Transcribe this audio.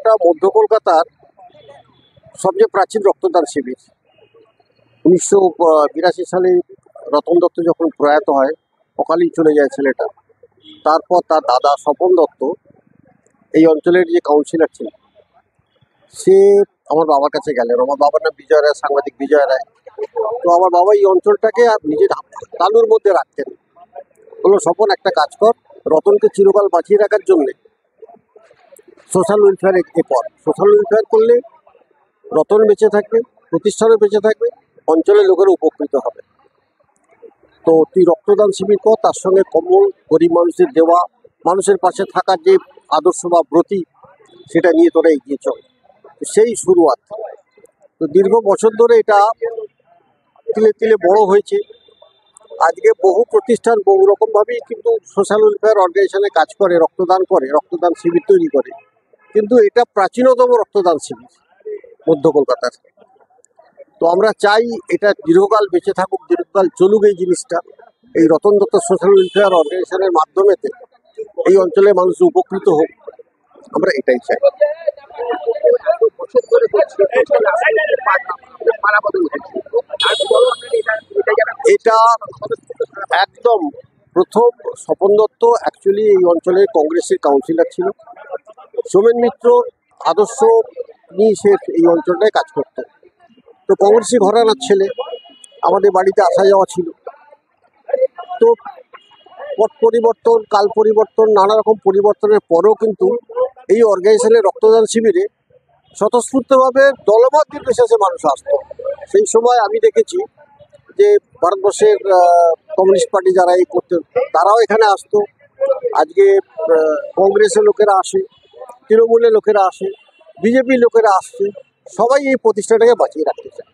এটা মধ্য কলকাতার সবচেয়ে প্রাচীন রক্তদান শিবির। 1982 সালে রতন দত্ত যখন প্রয়াত হয়, অকালেই চলে যায় ছেলেটা। তারপর তার দাদা স্বপন দত্ত এই অঞ্চলের যে কাউন্সিলর ছিলেন, সে আমার বাবার কাছে গেলেন। আমার বাবার নাম বিজয় রায়, সাংবাদিক বিজয় রায়। তো আমার বাবা এই অঞ্চলটাকে আর নিজের তালুর মধ্যে রাখতেন। বললো, স্বপন একটা কাজ কর, রতনকে চিরকাল বাঁচিয়ে রাখার জন্যে সোশ্যাল ওয়েলফেয়ার সোশ্যাল ওয়েলফেয়ার করলে রতন বেঁচে থাকবে, প্রতিষ্ঠানও বেঁচে থাকবে, অঞ্চলের লোকেরা উপকৃত হবে। তো তুই রক্তদান শিবির কর, তার সঙ্গে কম্বল গরিব মানুষদের দেওয়া, মানুষের পাশে থাকার যে আদর্শ বা ব্রতী, সেটা নিয়ে তোরা এগিয়ে চল। সেই শুরুয়াত। তো দীর্ঘ বছর ধরে এটা তিলে তিলে বড় হয়েছে। আজকে বহু প্রতিষ্ঠান বহু রকমভাবেই কিন্তু সোশ্যাল ওয়েলফেয়ার অর্গানাইজেশনে কাজ করে, রক্তদান করে, রক্তদান শিবির তৈরি করে। কিন্তু এটা প্রাচীনতম রক্তদান শিবির মধ্য কলকাতার। তো আমরা চাই এটা দীর্ঘকাল বেঁচে থাকুক, দীর্ঘকাল চলুক এই জিনিসটা। এই রতন দত্ত সোশ্যাল ওয়েলফেয়ার অর্গানাইজেশনের মাধ্যমেতে এই অঞ্চলের মানুষ উপকৃত হোক, আমরা এটাই চাই। এটা একদম প্রথম স্বপন দত্ত অ্যাকচুয়ালি এই অঞ্চলের কংগ্রেসের কাউন্সিলর ছিল। সোমেন মিত্র আদর্শ নিয়ে সে এই অঞ্চলটায় কাজ করত। তো কংগ্রেসি ঘরানার ছেলে, আমাদের বাড়িতে আসা যাওয়া ছিল। তো পট পরিবর্তন, কাল পরিবর্তন, নানা রকম পরিবর্তনের পরেও কিন্তু এই অর্গানাইজেশনের রক্তদান শিবিরে স্বতঃস্ফূর্তভাবে দলমত নির্বিশেষে মানুষ আসতো। সেই সময় আমি দেখেছি যে ভারতবর্ষের কমিউনিস্ট পার্টি যারা এই করতেন, তারাও এখানে আসতো। আজকে কংগ্রেসের লোকেরা আসে, তৃণমূলের লোকেরা আসে, বিজেপির লোকেরা আসছে। সবাই এই প্রতিষ্ঠাটাকে বাঁচিয়ে রাখতে চায়।